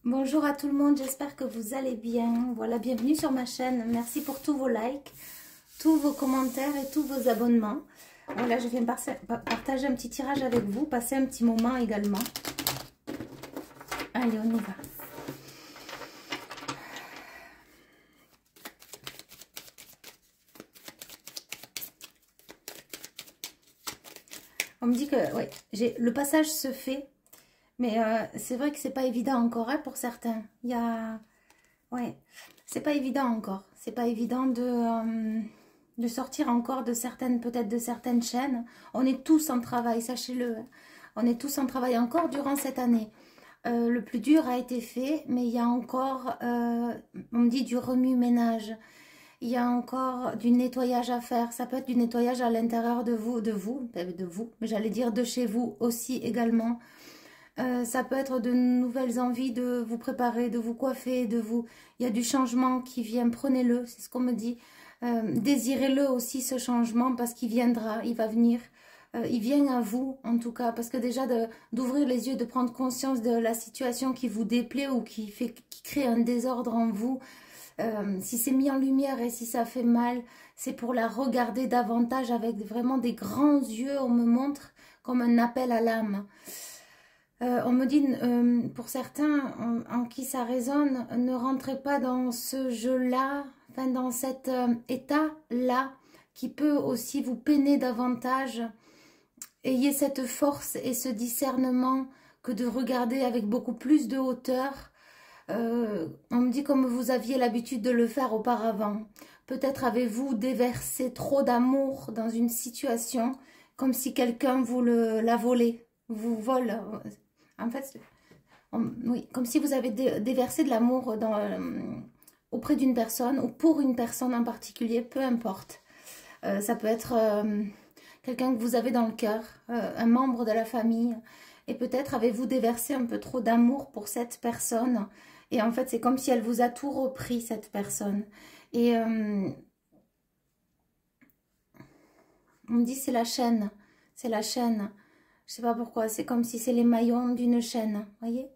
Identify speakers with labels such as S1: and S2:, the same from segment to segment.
S1: Bonjour à tout le monde, j'espère que vous allez bien. Voilà, bienvenue sur ma chaîne. Merci pour tous vos likes, tous vos commentaires et tous vos abonnements. Voilà, je viens partager un petit tirage avec vous, passer un petit moment également. Allez, on y va. On me dit que ouais, le passage se fait, mais c'est vrai que c'est pas évident encore hein, pour certains. Il y a... Ouais, c'est pas évident encore. C'est pas évident de sortir encore de certaines, peut-être de certaines chaînes. On est tous en travail, sachez-le. On est tous en travail encore durant cette année. Le plus dur a été fait, mais il y a encore, on me dit du remue-ménage. Il y a encore du nettoyage à faire. Ça peut être du nettoyage à l'intérieur de vous, mais j'allais dire de chez vous aussi également. Ça peut être de nouvelles envies de vous préparer, de vous coiffer, il y a du changement qui vient, prenez-le, c'est ce qu'on me dit. Désirez-le aussi ce changement parce qu'il viendra, il va venir. Il vient à vous en tout cas, parce que déjà d'ouvrir les yeux, de prendre conscience de la situation qui vous déplaît ou qui crée un désordre en vous. Si c'est mis en lumière et si ça fait mal, c'est pour la regarder davantage avec vraiment des grands yeux, on me montre comme un appel à l'âme. On me dit, pour certains en qui ça résonne, ne rentrez pas dans ce jeu-là, enfin dans cet état-là, qui peut aussi vous peiner davantage. Ayez cette force et ce discernement que de regarder avec beaucoup plus de hauteur. On me dit comme vous aviez l'habitude de le faire auparavant. Peut-être avez-vous déversé trop d'amour dans une situation, comme si quelqu'un vous l'a volé, vous vole. En fait, oui, comme si vous avez déversé de l'amour auprès d'une personne ou pour une personne en particulier, peu importe. Ça peut être quelqu'un que vous avez dans le cœur, un membre de la famille. Et peut-être avez-vous déversé un peu trop d'amour pour cette personne. Et en fait, c'est comme si elle vous a tout repris, cette personne. Et on me dit c'est la chaîne, c'est la chaîne. Je sais pas pourquoi, c'est comme si c'est les maillons d'une chaîne, voyez.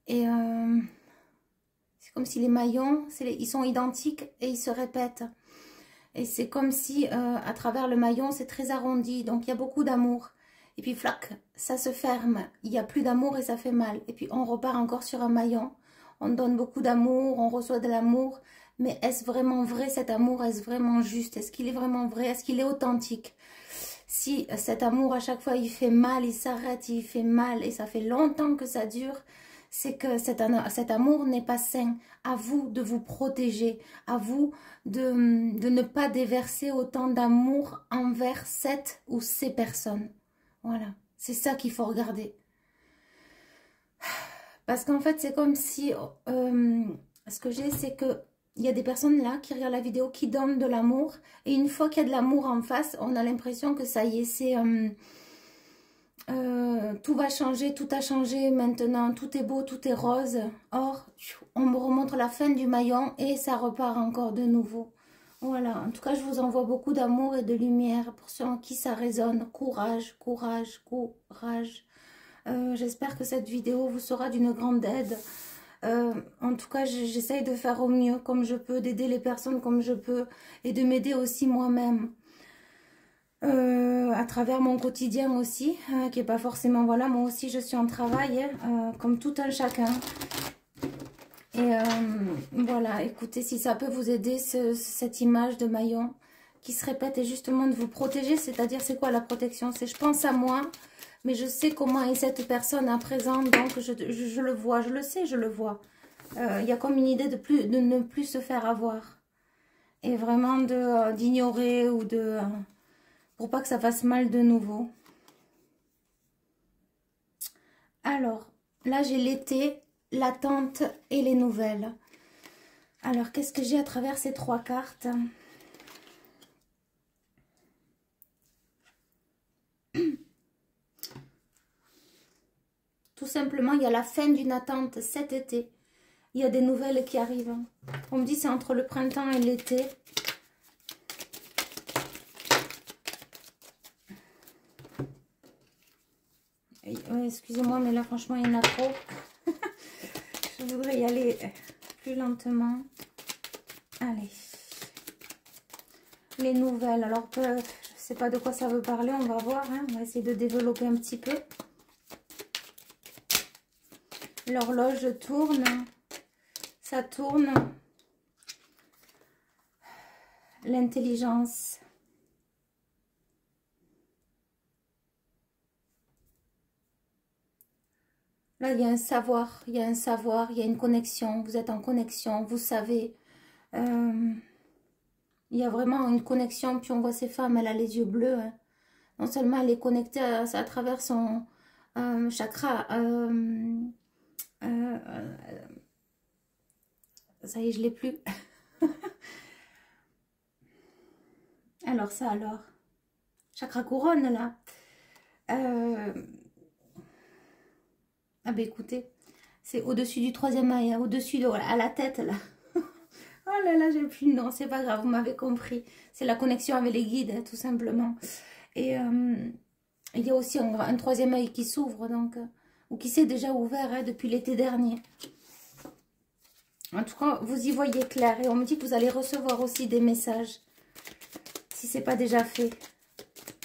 S1: Et c'est comme si les maillons, ils sont identiques et ils se répètent. Et c'est comme si à travers le maillon, c'est très arrondi, donc il y a beaucoup d'amour. Et puis flac, ça se ferme, il n'y a plus d'amour et ça fait mal. Et puis on repart encore sur un maillon, on donne beaucoup d'amour, on reçoit de l'amour. Mais est-ce vraiment vrai cet amour? Est-ce vraiment juste? Est-ce qu'il est vraiment vrai? Est-ce qu'il est authentique? Si cet amour, à chaque fois, il fait mal, il s'arrête, il fait mal, et ça fait longtemps que ça dure, c'est que cet amour n'est pas sain. À vous de vous protéger, à vous de ne pas déverser autant d'amour envers cette ou ces personnes. Voilà, c'est ça qu'il faut regarder. Parce qu'en fait, c'est comme si... ce que j'ai, c'est que il y a des personnes là qui regardent la vidéo, qui donnent de l'amour. Et une fois qu'il y a de l'amour en face, on a l'impression que ça y est, c'est... tout va changer, tout a changé maintenant, tout est beau, tout est rose. Or, on me remontre la fin du maillon et ça repart encore de nouveau. Voilà, en tout cas, je vous envoie beaucoup d'amour et de lumière pour ceux en qui ça résonne. Courage, courage, courage. J'espère que cette vidéo vous sera d'une grande aide. En tout cas, j'essaye de faire au mieux comme je peux, d'aider les personnes comme je peux et de m'aider aussi moi-même. À travers mon quotidien aussi, qui est pas forcément, voilà, moi aussi je suis en travail, comme tout un chacun. Et voilà, écoutez, si ça peut vous aider, cette image de maillon qui se répète et justement de vous protéger, c'est-à-dire c'est quoi la protection? C'est je pense à moi, mais je sais comment est cette personne à présent, donc je le vois, je le sais, je le vois. Il y a comme une idée de ne plus se faire avoir. Et vraiment d'ignorer ou pour pas que ça fasse mal de nouveau. Alors, là j'ai l'été, l'attente et les nouvelles. Alors, qu'est-ce que j'ai à travers ces trois cartes? Tout simplement, il y a la fin d'une attente cet été. Il y a des nouvelles qui arrivent. On me dit c'est entre le printemps et l'été. Ouais, excusez-moi, mais là, franchement, il y en a trop. Je voudrais y aller plus lentement. Allez. Les nouvelles. Alors, je ne sais pas de quoi ça veut parler. On va voir. Hein. On va essayer de développer un petit peu. L'horloge tourne. Ça tourne. L'intelligence. Là, il y a un savoir, il y a un savoir, il y a une connexion. Vous êtes en connexion, vous savez. Il y a vraiment une connexion. Puis on voit ces femmes, elle a les yeux bleus. Hein. Non seulement elle est connectée à travers son chakra. Ça y est, je ne l'ai plus. Alors ça, alors. Chakra couronne, là. Ah ben écoutez, c'est au-dessus du troisième œil, hein, au-dessus à la tête là. Oh là là, j'ai plus le nom, c'est pas grave, vous m'avez compris. C'est la connexion avec les guides, hein, tout simplement. Et il y a aussi un troisième œil qui s'ouvre, donc, ou qui s'est déjà ouvert hein, depuis l'été dernier. En tout cas, vous y voyez clair. Et on me dit que vous allez recevoir aussi des messages, si c'est pas déjà fait.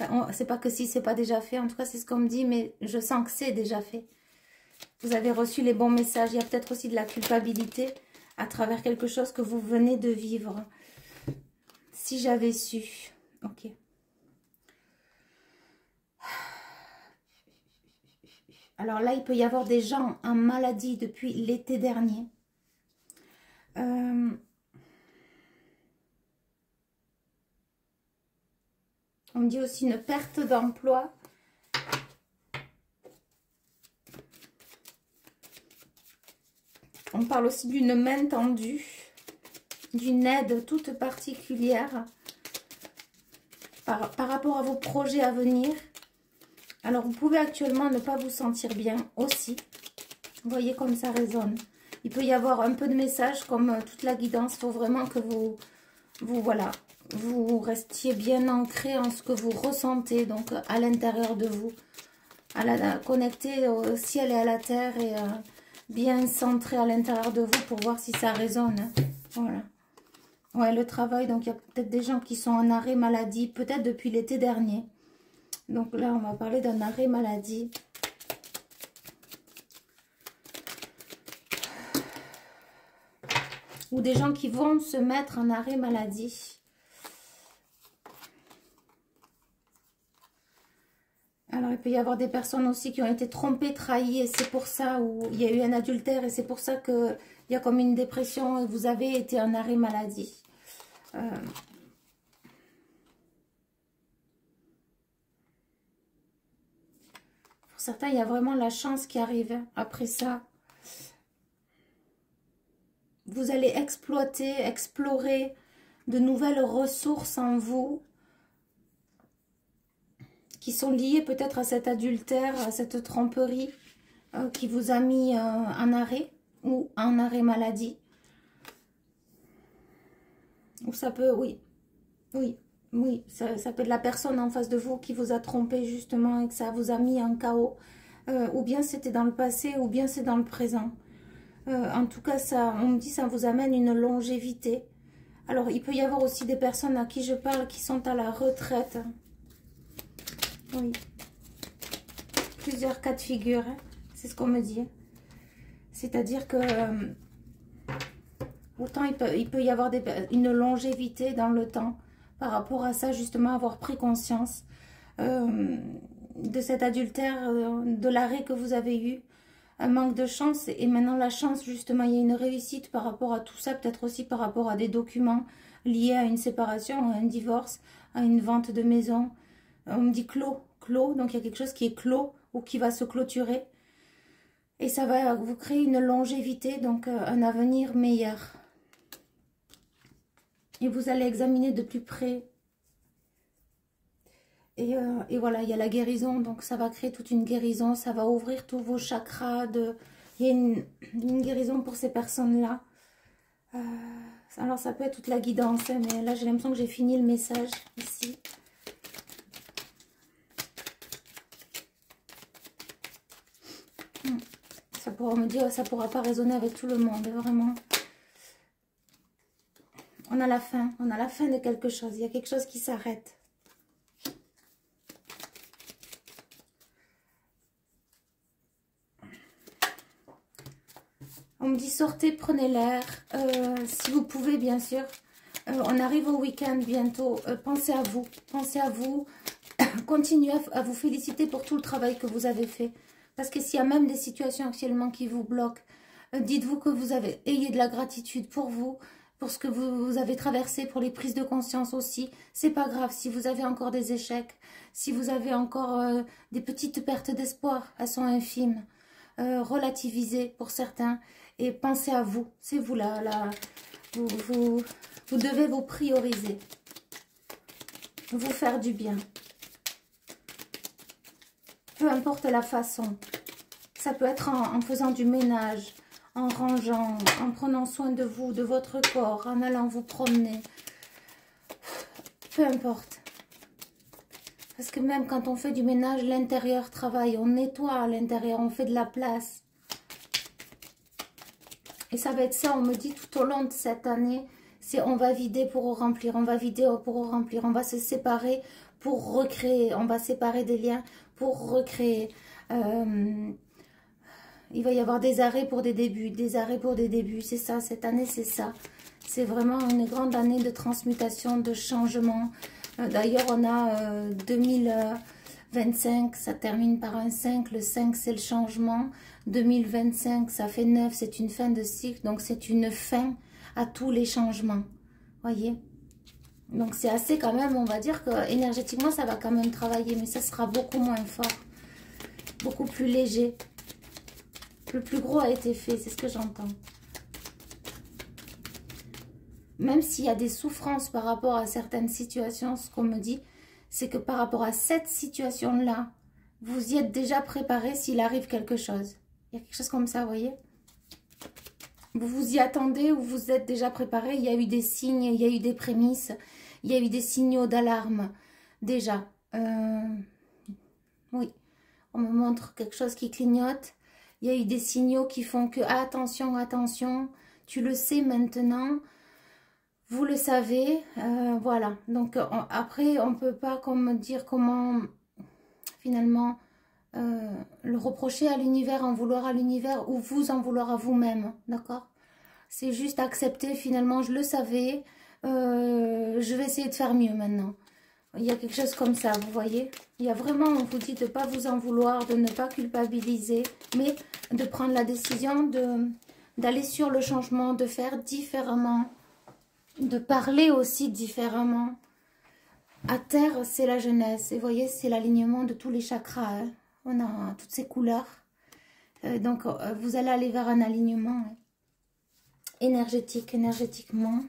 S1: Enfin, c'est pas que si c'est pas déjà fait, en tout cas c'est ce qu'on me dit, mais je sens que c'est déjà fait. Vous avez reçu les bons messages. Il y a peut-être aussi de la culpabilité à travers quelque chose que vous venez de vivre. Si j'avais su. Ok. Alors là, il peut y avoir des gens en maladie depuis l'été dernier. On me dit aussi une perte d'emploi. On parle aussi d'une main tendue, d'une aide toute particulière par rapport à vos projets à venir. Alors, vous pouvez actuellement ne pas vous sentir bien aussi. Vous voyez comme ça résonne. Il peut y avoir un peu de message comme toute la guidance. Il faut vraiment que vous restiez bien ancré en ce que vous ressentez, donc à l'intérieur de vous. Connecté au ciel et à la terre et bien centré à l'intérieur de vous pour voir si ça résonne. Voilà. Ouais, le travail, donc il y a peut-être des gens qui sont en arrêt maladie, peut-être depuis l'été dernier. Donc là, on va parler d'un arrêt maladie. Ou des gens qui vont se mettre en arrêt maladie. Alors, il peut y avoir des personnes aussi qui ont été trompées, trahies, et c'est pour ça, ou il y a eu un adultère, et c'est pour ça qu'il y a comme une dépression, et vous avez été en arrêt maladie. Pour certains, il y a vraiment la chance qui arrive après ça. Vous allez exploiter, explorer de nouvelles ressources en vous, qui sont liées peut-être à cet adultère, à cette tromperie qui vous a mis en arrêt ou en arrêt maladie. Ou ça peut, oui, ça peut être la personne en face de vous qui vous a trompé justement et que ça vous a mis en chaos. Ou bien c'était dans le passé, ou bien c'est dans le présent. En tout cas, on me dit ça vous amène une longévité. Alors, il peut y avoir aussi des personnes à qui je parle qui sont à la retraite. Oui. Plusieurs cas de figure, hein. C'est ce qu'on me dit. C'est-à-dire que autant il peut y avoir une longévité dans le temps par rapport à ça, justement, avoir pris conscience de cet adultère, de l'arrêt que vous avez eu, un manque de chance. Et maintenant, la chance, justement, il y a une réussite par rapport à tout ça, peut-être aussi par rapport à des documents liés à une séparation, à un divorce, à une vente de maison. On me dit clos, donc il y a quelque chose qui est clos ou qui va se clôturer. Et ça va vous créer une longévité, donc un avenir meilleur. Et vous allez examiner de plus près. Et voilà, il y a la guérison, donc ça va créer toute une guérison, ça va ouvrir tous vos chakras. Il y a une guérison pour ces personnes-là. Alors ça peut être toute la guidance, hein, mais là j'ai l'impression que j'ai fini le message ici. Ça pourra me dire, ça pourra pas résonner avec tout le monde, vraiment. On a la fin de quelque chose. Il y a quelque chose qui s'arrête. On me dit sortez, prenez l'air, si vous pouvez bien sûr. On arrive au week-end bientôt, pensez à vous, continuez à vous féliciter pour tout le travail que vous avez fait. Parce que s'il y a même des situations actuellement qui vous bloquent, dites-vous que ayez de la gratitude pour vous, pour ce que vous avez traversé, pour les prises de conscience aussi. C'est pas grave si vous avez encore des échecs, si vous avez encore des petites pertes d'espoir, elles sont infimes. Relativisez pour certains et pensez à vous. C'est vous là, vous devez vous prioriser, vous faire du bien. Peu importe la façon. Ça peut être en faisant du ménage, en rangeant, en prenant soin de vous, de votre corps, en allant vous promener. Peu importe. Parce que même quand on fait du ménage, l'intérieur travaille, on nettoie à l'intérieur, on fait de la place. Et ça va être ça, on me dit tout au long de cette année, c'est on va vider pour remplir, on va vider pour remplir, on va se séparer pour recréer, on va séparer des liens pour recréer. Il va y avoir des arrêts pour des débuts, c'est ça, cette année c'est ça. C'est vraiment une grande année de transmutation, de changement. D'ailleurs on a 2025, ça termine par un 5, le 5 c'est le changement. 2025 ça fait 9, c'est une fin de cycle, donc c'est une fin à tous les changements, voyez. Donc c'est assez quand même, on va dire que énergétiquement ça va quand même travailler, mais ça sera beaucoup moins fort, beaucoup plus léger. Le plus gros a été fait, c'est ce que j'entends. Même s'il y a des souffrances par rapport à certaines situations, ce qu'on me dit, c'est que par rapport à cette situation-là, vous y êtes déjà préparé s'il arrive quelque chose. Il y a quelque chose comme ça, vous voyez? Vous vous y attendez ou vous êtes déjà préparé. Il y a eu des signes, il y a eu des prémices, il y a eu des signaux d'alarme déjà. Oui, on me montre quelque chose qui clignote. Il y a eu des signaux qui font que attention, attention, tu le sais maintenant. Vous le savez, voilà. Donc après, on ne peut pas dire comment finalement le reprocher à l'univers, en vouloir à l'univers ou vous en vouloir à vous-même, d'accord? C'est juste accepter finalement, je le savais, je vais essayer de faire mieux maintenant. Il y a quelque chose comme ça, vous voyez? Il y a vraiment, on vous dit de ne pas vous en vouloir, de ne pas culpabiliser, mais de prendre la décision d'aller sur le changement, de faire différemment, de parler aussi différemment. À terre, c'est la jeunesse. Et vous voyez, c'est l'alignement de tous les chakras. Hein. On a toutes ces couleurs. Donc, vous allez aller vers un alignement énergétiquement.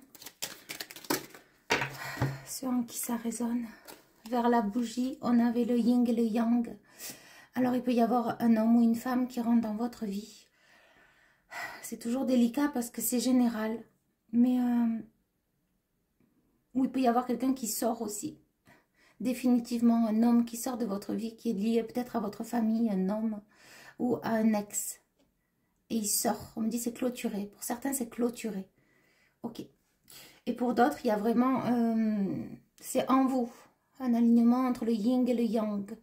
S1: Sur qui ça résonne. Vers la bougie, on avait le yin et le yang. Alors, il peut y avoir un homme ou une femme qui rentre dans votre vie. C'est toujours délicat parce que c'est général. Mais... ou il peut y avoir quelqu'un qui sort aussi. Définitivement un homme qui sort de votre vie, qui est lié peut-être à votre famille, un homme ou à un ex. Et il sort. On me dit c'est clôturé. Pour certains, c'est clôturé. Ok. Et pour d'autres, il y a vraiment... c'est en vous. Un alignement entre le yin et le yang.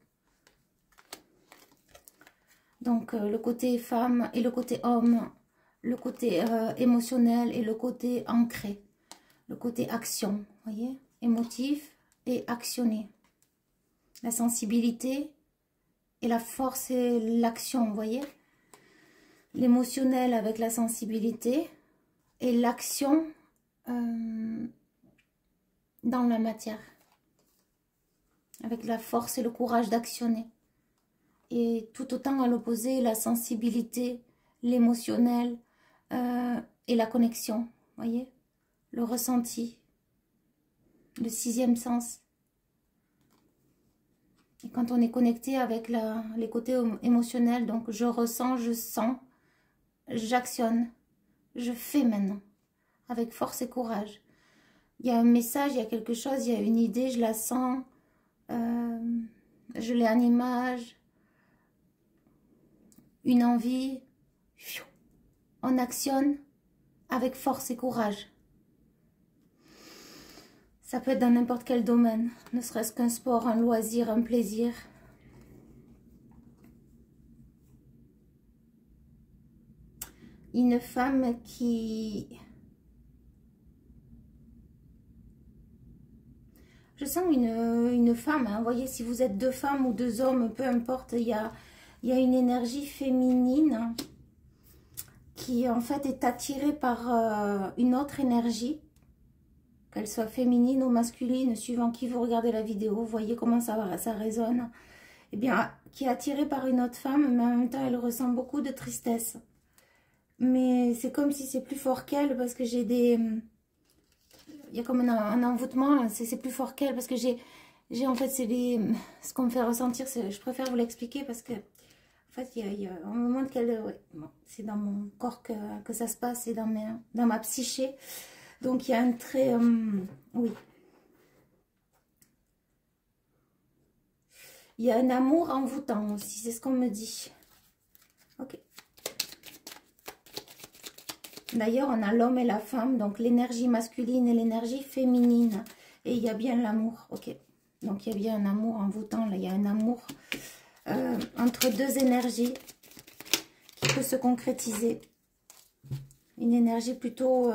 S1: Donc, le côté femme et le côté homme. Le côté émotionnel et le côté ancré. Le côté action. Vous voyez? Émotif et actionner. La sensibilité et la force et l'action, vous voyez. L'émotionnel avec la sensibilité et l'action dans la matière. Avec la force et le courage d'actionner. Et tout autant à l'opposé, la sensibilité, l'émotionnel et la connexion, vous voyez. Le ressenti. Le sixième sens. Et quand on est connecté avec les côtés émotionnels, donc je ressens, je sens, j'actionne, je fais maintenant, avec force et courage. Il y a un message, il y a quelque chose, il y a une idée, je la sens, je l'ai en image, une envie, on actionne avec force et courage. Ça peut être dans n'importe quel domaine, ne serait-ce qu'un sport, un loisir, un plaisir. Une femme qui... Je sens une femme, hein. Vous voyez, si vous êtes deux femmes ou deux hommes, peu importe, il y a une énergie féminine qui en fait est attirée par une autre énergie, qu'elle soit féminine ou masculine, suivant qui vous regardez la vidéo, vous voyez comment ça résonne. Eh bien, qui est attirée par une autre femme, mais en même temps, elle ressent beaucoup de tristesse. Mais c'est comme si c'est plus fort qu'elle, parce que j'ai des... Il y a comme un envoûtement, c'est plus fort qu'elle, parce que j'ai en fait, c'est ce qu'on me fait ressentir, je préfère vous l'expliquer, parce que, en fait, il y a un moment qu'elle... Ouais, bon, c'est dans mon corps que ça se passe, c'est dans ma psyché. Donc, il y a un trait... oui. Il y a un amour envoûtant aussi, c'est ce qu'on me dit. Ok. D'ailleurs, on a l'homme et la femme, donc l'énergie masculine et l'énergie féminine. Et il y a bien l'amour, ok. Donc, il y a bien un amour envoûtant, là, il y a un amour entre deux énergies qui peut se concrétiser. Une énergie plutôt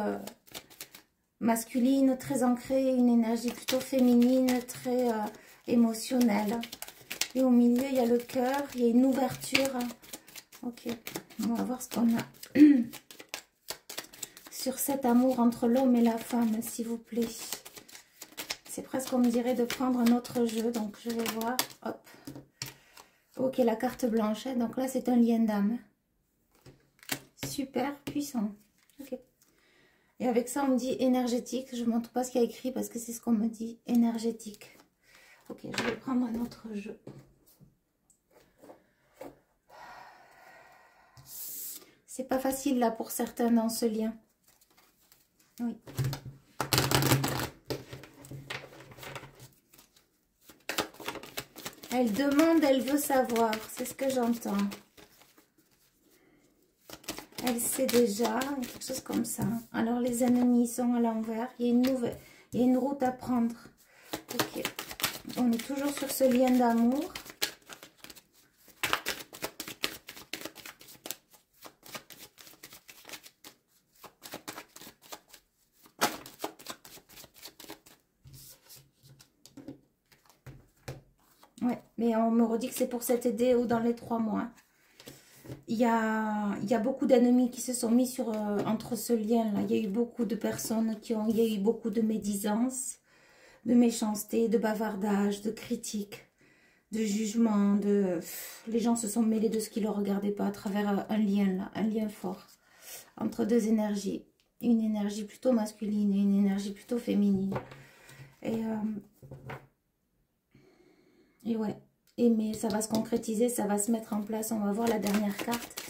S1: masculine, très ancrée, une énergie plutôt féminine, très émotionnelle. Et au milieu, il y a le cœur, il y a une ouverture. Ok, on va voir ce qu'on a sur cet amour entre l'homme et la femme, s'il vous plaît. C'est presque, on me dirait, de prendre un autre jeu. Donc, je vais voir. Hop. Ok, la carte blanche. Donc là, c'est un lien d'âme. Super puissant. Ok. Et avec ça, on me dit énergétique. Je ne montre pas ce qu'il y a écrit parce que c'est ce qu'on me dit. Énergétique. Ok, je vais prendre un autre jeu. C'est pas facile là pour certains dans ce lien. Oui. Elle demande, elle veut savoir. C'est ce que j'entends. Elle sait déjà, quelque chose comme ça. Alors les ennemis sont à l'envers. Il y a une route à prendre. Ok. On est toujours sur ce lien d'amour. Ouais, mais on me redit que c'est pour cet été ou dans les 3 mois. Il y a beaucoup d'ennemis qui se sont mis entre ce lien-là. Il y a eu beaucoup de personnes il y a eu beaucoup de médisance, de méchanceté, de bavardage, de critiques, de jugement. Les gens se sont mêlés de ce qui ne leur regardait pas à travers un lien là, un lien fort entre deux énergies. Une énergie plutôt masculine et une énergie plutôt féminine. Et ouais. Mais ça va se concrétiser, ça va se mettre en place. On va voir la dernière carte.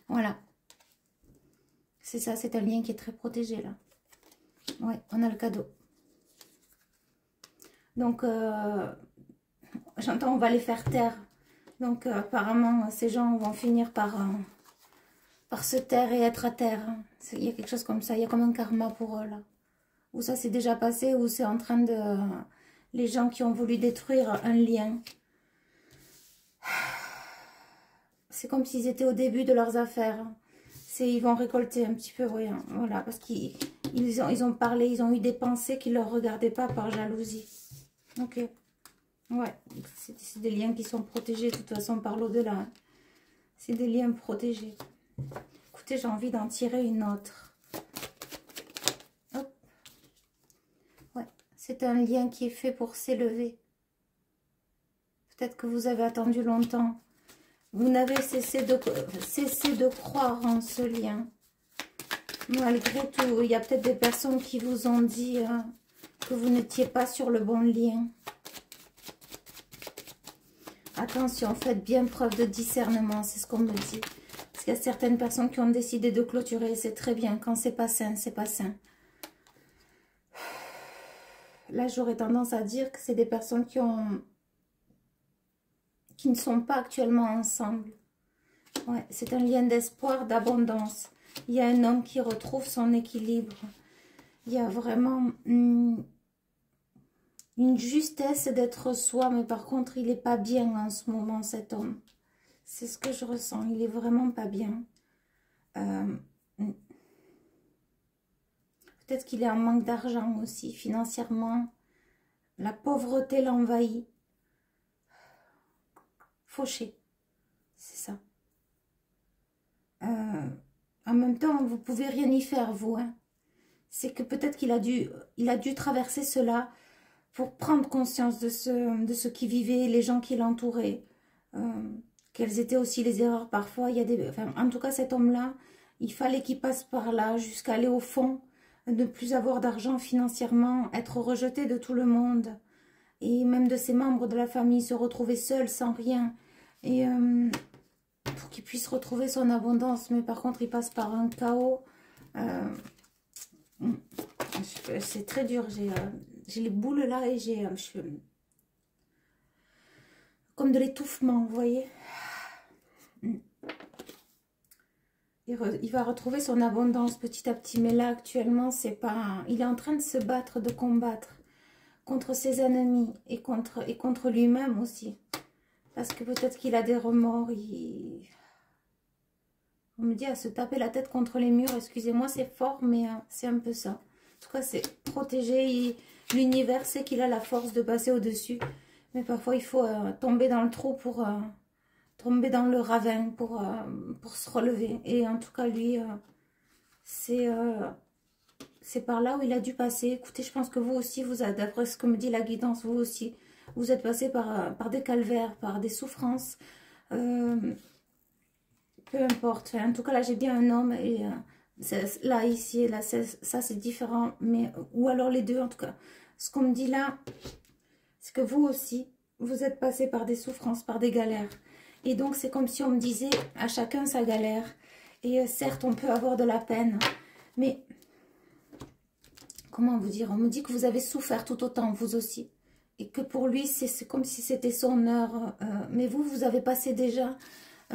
S1: Voilà. C'est ça, c'est un lien qui est très protégé là. Ouais, on a le cadeau. Donc, j'entends, on va les faire taire. Donc, apparemment, ces gens vont finir par se taire et être à terre. Il y a quelque chose comme ça. Il y a comme un karma pour eux, là. Ou ça s'est déjà passé, ou c'est en train de... les gens qui ont voulu détruire un lien. C'est comme s'ils étaient au début de leurs affaires. Ils vont récolter un petit peu, oui, hein, voilà. Parce qu'ils ont parlé, ils ont eu des pensées qui ne leur regardaient pas par jalousie. Ok. Ouais, c'est des liens qui sont protégés de toute façon par l'au-delà. C'est des liens protégés. Écoutez, j'ai envie d'en tirer une autre. Hop. Ouais, c'est un lien qui est fait pour s'élever. Peut-être que vous avez attendu longtemps. Vous n'avez cessé de croire en ce lien. Malgré tout, il y a peut-être des personnes qui vous ont dit que vous n'étiez pas sur le bon lien. Attention, faites bien preuve de discernement, c'est ce qu'on me dit. qu'il y a certaines personnes qui ont décidé de clôturer. C'est très bien. Quand c'est pas sain, c'est pas sain. Là, j'aurais tendance à dire que c'est des personnes qui ne sont pas actuellement ensemble. Ouais, c'est un lien d'espoir, d'abondance. Il y a un homme qui retrouve son équilibre. Il y a vraiment une justesse d'être soi, mais par contre, il n'est pas bien en ce moment, cet homme. C'est ce que je ressens. Il est vraiment pas bien. Peut-être qu'il est en manque d'argent aussi, financièrement. La pauvreté l'envahit. Fauché, c'est ça. En même temps, vous pouvez rien y faire, vous. Hein. C'est que peut-être qu'il a dû traverser cela pour prendre conscience de ce qui vivait, les gens qui l'entouraient. Quelles étaient aussi les erreurs parfois. Il y a enfin, en tout cas, cet homme-là, il fallait qu'il passe par là jusqu'à aller au fond, ne plus avoir d'argent financièrement, être rejeté de tout le monde. Et même de ses membres de la famille, se retrouver seul, sans rien. Et pour qu'il puisse retrouver son abondance. Mais par contre, il passe par un chaos. C'est très dur. J'ai les boules là et j'ai comme de l'étouffement, vous voyez. Il va retrouver son abondance petit à petit. Mais là, actuellement, c'est pas... Il est en train de se battre, de combattre contre ses ennemis et contre lui-même aussi. Parce que peut-être qu'il a des remords. On me dit à se taper la tête contre les murs. Excusez-moi, c'est fort, mais c'est un peu ça. En tout cas, c'est protéger. L'univers sait qu'il a la force de passer au-dessus. Mais parfois, il faut tomber dans le trou pour... tomber dans le ravin pour se relever. Et en tout cas, lui, c'est par là où il a dû passer. Écoutez, je pense que vous aussi, d'après ce que me dit la guidance, vous aussi, vous êtes passé par des calvaires, par des souffrances. Peu importe. Enfin, en tout cas, là, j'ai bien un homme. Et là, ici, et là, ça, c'est différent. Mais, ou alors les deux, en tout cas. Ce qu'on me dit là, c'est que vous aussi, vous êtes passé par des souffrances, par des galères. Et donc, c'est comme si on me disait à chacun sa galère. Et certes, on peut avoir de la peine. Mais, comment vous dire? On me dit que vous avez souffert tout autant, vous aussi. Et que pour lui, c'est comme si c'était son heure. Mais vous avez passé déjà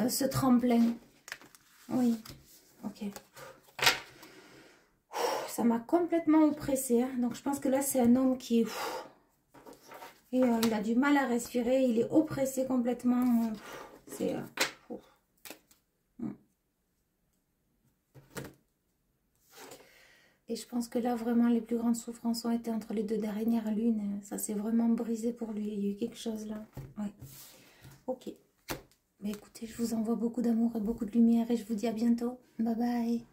S1: ce tremplin. Oui, ok. Ça m'a complètement oppressée. Hein. Donc, je pense que là, c'est un homme qui... Et il a du mal à respirer. Il est oppressé complètement. C'est... Et je pense que là, vraiment, les plus grandes souffrances ont été entre les deux dernières lunes. Ça s'est vraiment brisé pour lui. Il y a eu quelque chose là. Oui. Ok. Mais écoutez, je vous envoie beaucoup d'amour et beaucoup de lumière. Et je vous dis à bientôt. Bye bye.